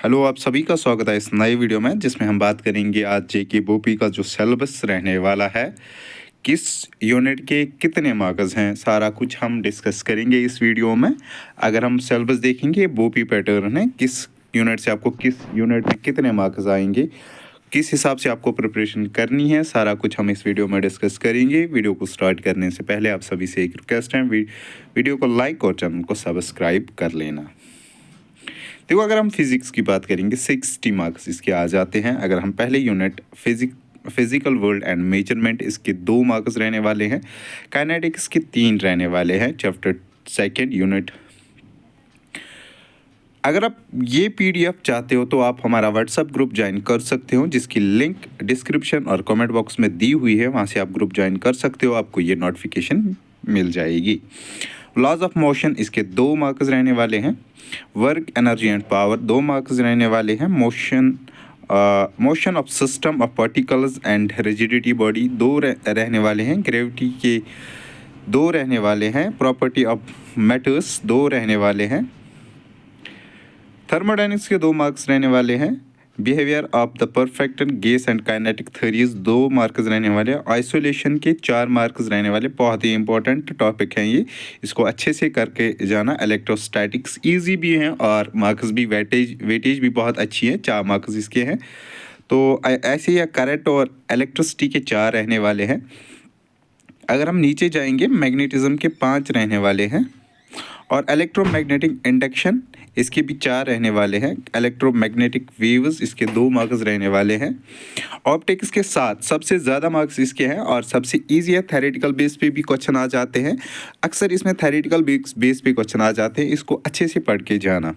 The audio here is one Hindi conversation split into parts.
हेलो, आप सभी का स्वागत है इस नए वीडियो में जिसमें हम बात करेंगे आज जेके बोपी का जो सिलेबस रहने वाला है, किस यूनिट के कितने मार्क्स हैं, सारा कुछ हम डिस्कस करेंगे इस वीडियो में। अगर हम सिलेबस देखेंगे बोपी पैटर्न है, किस यूनिट से आपको किस यूनिट में कितने मार्क्स आएंगे, किस हिसाब से आपको प्रिपरेशन करनी है, सारा कुछ हम इस वीडियो में डिस्कस करेंगे। वीडियो को स्टार्ट करने से पहले आप सभी से एक रिक्वेस्ट है, वीडियो को लाइक और चैनल को सब्सक्राइब कर लेना। देखो, अगर हम फिजिक्स की बात करेंगे 60 मार्क्स इसके आ जाते हैं। अगर हम पहले unit physical world and measurement, इसके 2 मार्क्स रहने वाले हैं। काइनेटिक्स के 3 रहने वाले हैं, चैप्टर सेकेंड यूनिट। अगर आप ये पीडीएफ चाहते हो तो आप हमारा व्हाट्सएप ग्रुप ज्वाइन कर सकते हो, जिसकी लिंक डिस्क्रिप्शन और कमेंट बॉक्स में दी हुई है। वहाँ से आप ग्रुप ज्वाइन कर सकते हो, आपको ये नोटिफिकेशन मिल जाएगी। लॉज ऑफ मोशन, इसके 2 मार्क्स रहने वाले हैं। Work, energy and power, 2 marks रहने वाले हैं। Motion of system of particles and rigidity body, 2 रहने वाले हैं। ग्रेविटी के 2 रहने वाले हैं। प्रॉपर्टी ऑफ मैटर्स, 2 रहने वाले हैं। थर्मोडायनेमिक्स के 2 मार्क्स रहने वाले हैं। Behaviour of the perfect gas and kinetic theories, 2 marks रहने वाले हैं। आइसोलेशन के 4 मार्क्स रहने वाले। बहुत ही इंपॉर्टेंट टॉपिक है ये, इसको अच्छे से करके जाना। इलेक्ट्रोस्टैटिक्स इजी भी हैं और मार्क्स भी वेटेज भी बहुत अच्छी है, 4 मार्क्स इसके हैं। तो ऐसे ही करंट और इलेक्ट्रिसिटी के 4 रहने वाले हैं। अगर हम नीचे जाएंगे, मैग्नेटिज्म के 5 रहने वाले हैं। और इलेक्ट्रोमैग्नेटिक इंडक्शन, इसके भी 4 रहने वाले हैं। इलेक्ट्रोमैग्नेटिक वेव्स, इसके 2 मार्क्स रहने वाले हैं। ऑप्टिक्स के 7, सबसे ज़्यादा मार्क्स इसके हैं और सबसे इजी है। थ्योरेटिकल बेस पे भी क्वेश्चन आ जाते हैं, अक्सर इसमें थ्योरेटिकल बेस पे क्वेश्चन आ जाते हैं, इसको अच्छे से पढ़ के जाना।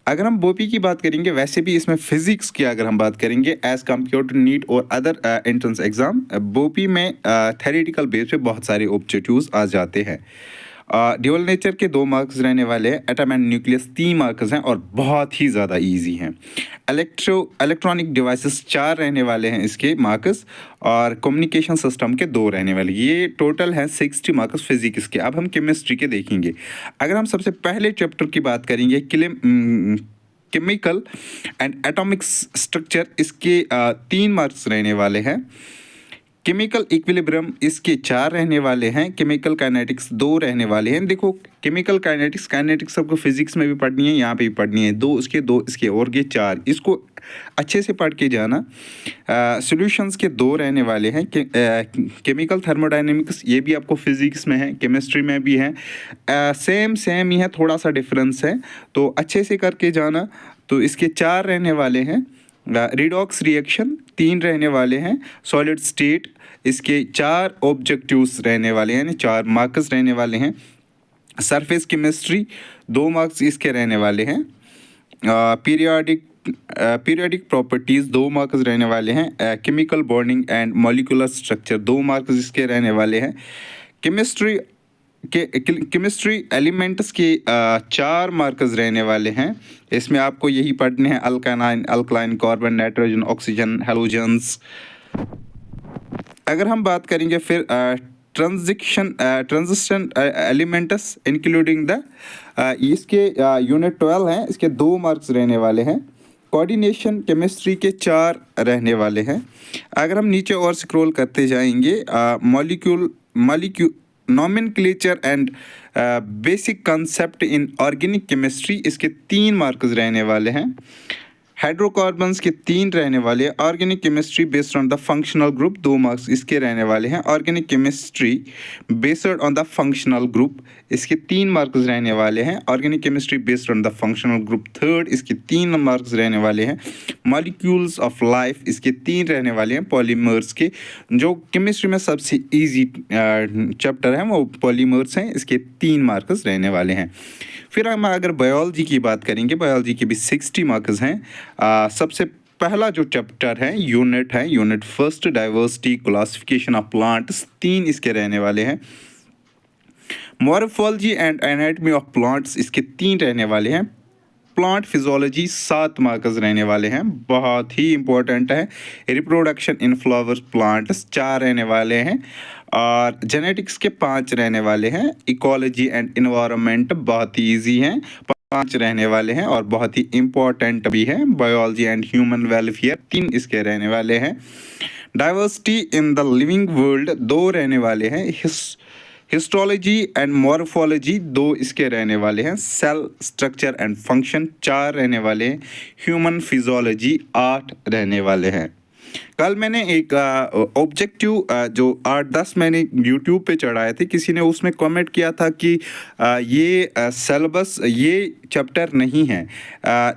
अगर हम बोपी की बात करेंगे, वैसे भी इसमें फिजिक्स की अगर हम बात करेंगे एज कम्पेयर टू नीट और अदर एंट्रेंस एग्जाम, बोपी में थ्योरेटिकल बेस पे बहुत सारे ऑब्जेक्टिव्स आ जाते हैं। ड्यूअल नेचर के 2 मार्क्स रहने वाले हैं। एटम एंड न्यूक्लियस 3 मार्क्स हैं और बहुत ही ज़्यादा इजी हैं। इलेक्ट्रॉनिक डिवाइसेस 4 रहने वाले हैं इसके मार्क्स। और कम्युनिकेशन सिस्टम के 2 रहने वाले। ये टोटल है 60 मार्क्स फिजिक्स के। अब हम केमिस्ट्री के देखेंगे। अगर हम सबसे पहले चैप्टर की बात करेंगे, केमिकल एंड एटॉमिक स्ट्रक्चर, इसके 3 मार्क्स रहने वाले हैं। केमिकल इक्विलिब्रियम, इसके 4 रहने वाले हैं। केमिकल काइनेटिक्स 2 रहने वाले हैं। देखो, केमिकल काइनेटिक्स सबको फिजिक्स में भी पढ़नी है, यहाँ पे भी पढ़नी है। 2 उसके 2 इसके और ये 4, इसको अच्छे से पढ़ के जाना। सॉल्यूशंस के 2 रहने वाले हैं। केमिकल थर्मोडायनेमिक्स, ये भी आपको फिजिक्स में है, केमिस्ट्री में भी है। सेम ही है, थोड़ा सा डिफरेंस है, तो अच्छे से करके जाना। तो इसके 4 रहने वाले हैं। रिडॉक्स रिएक्शन 3 रहने वाले हैं। सॉलिड स्टेट, इसके 4 ऑब्जेक्टिव्स रहने वाले हैं, 4 मार्क्स रहने वाले हैं। सरफेस केमिस्ट्री 2 मार्क्स इसके रहने वाले हैं। पीरियोडिक प्रॉपर्टीज़ 2 मार्क्स रहने वाले हैं। Chemical bonding and molecular structure 2 marks इसके रहने वाले हैं। केमिस्ट्री एलिमेंट्स के 4 मार्क्स रहने वाले हैं। इसमें आपको यही पढ़ने हैं, alkaline, carbon, nitrogen, oxygen, halogens. अगर हम बात करेंगे फिर ट्रांजिशन एलिमेंट्स इंक्लूडिंग द, इसके यूनिट 12 हैं, इसके 2 मार्क्स रहने वाले हैं। कोऑर्डिनेशन केमिस्ट्री के 4 रहने वाले हैं। अगर हम नीचे और स्क्रॉल करते जाएंगे, nomenclature and basic concept in organic chemistry, इसके 3 मार्क्स रहने वाले हैं। हाइड्रोकार्बन्स के 3 रहने वाले हैं। Organic chemistry based on the functional group, 2 marks इसके रहने वाले हैं। Organic chemistry based on the functional group, इसके 3 मार्क्स रहने वाले हैं। Organic chemistry based on the functional group third, इसके 3 मार्क्स रहने वाले हैं। मॉलिक्यूल्स ऑफ लाइफ, इसके 3 रहने वाले हैं। पॉलीमर्स के, जो केमिस्ट्री में सबसे ईजी चैप्टर है वो पॉलीमर्स हैं, इसके 3 मार्क्स रहने वाले हैं। फिर हम अगर बायोलॉजी की बात करेंगे, बायोलॉजी के भी 60 मार्क्स हैं। सबसे पहला जो चैप्टर है unit first, diversity classification of plants, 3 इसके रहने वाले हैं। Morphology and anatomy of plants, इसके 3 रहने वाले हैं। प्लांट फिजियोलॉजी 7 मार्क्स रहने वाले हैं, बहुत ही इंपॉर्टेंट है। रिप्रोडक्शन इन फ्लावर्स प्लांट्स 4 रहने वाले हैं। और जेनेटिक्स के 5 रहने वाले हैं। इकोलॉजी एंड इन्वायरमेंट बहुत ही ईजी हैं। 5 रहने वाले हैं और बहुत ही इम्पोर्टेंट भी है। बायोलॉजी एंड ह्यूमन वेलफेयर 3 इसके रहने वाले हैं। Diversity in the living world 2 रहने वाले हैं। हिस्टोलॉजी एंड मॉर्फोलॉजी 2 इसके रहने वाले हैं। सेल स्ट्रक्चर एंड फंक्शन 4 रहने वाले हैं। ह्यूमन फिजियोलॉजी 8 रहने वाले हैं। कल मैंने एक ऑब्जेक्टिव जो 8-10 मैंने यूट्यूब पे चढ़ाए थे, किसी ने उसमें कमेंट किया था कि ये सिलेबस ये चैप्टर नहीं है,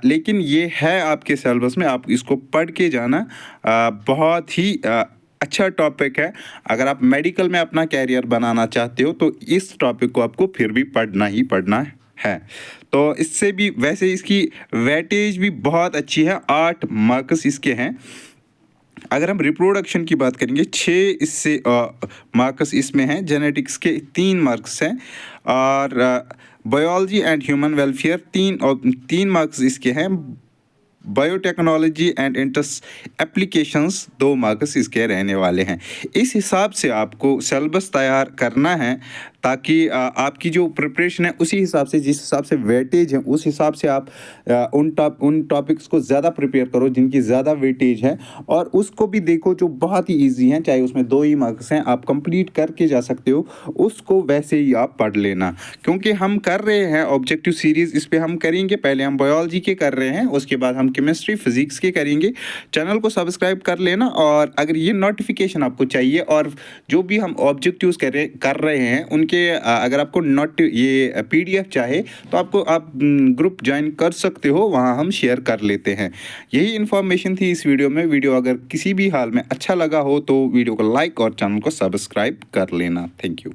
लेकिन ये है आपके सिलेबस में, आप इसको पढ़ के जाना। बहुत ही अच्छा टॉपिक है। अगर आप मेडिकल में अपना कैरियर बनाना चाहते हो तो इस टॉपिक को आपको फिर भी पढ़ना ही पढ़ना है। तो इससे भी वैसे इसकी वेटेज भी बहुत अच्छी है, 8 मार्क्स इसके हैं। अगर हम रिप्रोडक्शन की बात करेंगे 6 इससे मार्क्स इसमें हैं। जेनेटिक्स के 3 मार्क्स हैं और biology and human welfare 3 marks इसके हैं। Biotechnology and interest applications 2 marks इसके रहने वाले हैं। इस हिसाब से आपको सिलेबस तैयार करना है ताकि आपकी जो प्रिपरेशन है उसी हिसाब से, जिस हिसाब से वेटेज है उस हिसाब से आप उन टॉपिक्स को ज़्यादा प्रिपेयर करो जिनकी ज़्यादा वेटेज है, और उसको भी देखो जो बहुत ही ईजी हैं, चाहे उसमें 2 ही मार्क्स हैं, आप कंप्लीट करके जा सकते हो, उसको वैसे ही आप पढ़ लेना। क्योंकि हम कर रहे हैं ऑब्जेक्टिव सीरीज़, इस पर हम करेंगे, पहले हम बायोलॉजी के कर रहे हैं, उसके बाद हम केमिस्ट्री फिजिक्स के करेंगे। चैनल को सब्सक्राइब कर लेना, और अगर ये नोटिफिकेशन आपको चाहिए और जो भी हम ऑब्जेक्टिव्स कर रहे हैं उनके अगर आपको ये PDF चाहे तो आप ग्रुप ज्वाइन कर सकते हो, वहाँ हम शेयर कर लेते हैं। यही इन्फॉर्मेशन थी इस वीडियो में। वीडियो अगर किसी भी हाल में अच्छा लगा हो तो वीडियो को लाइक और चैनल को सब्सक्राइब कर लेना। Thank you.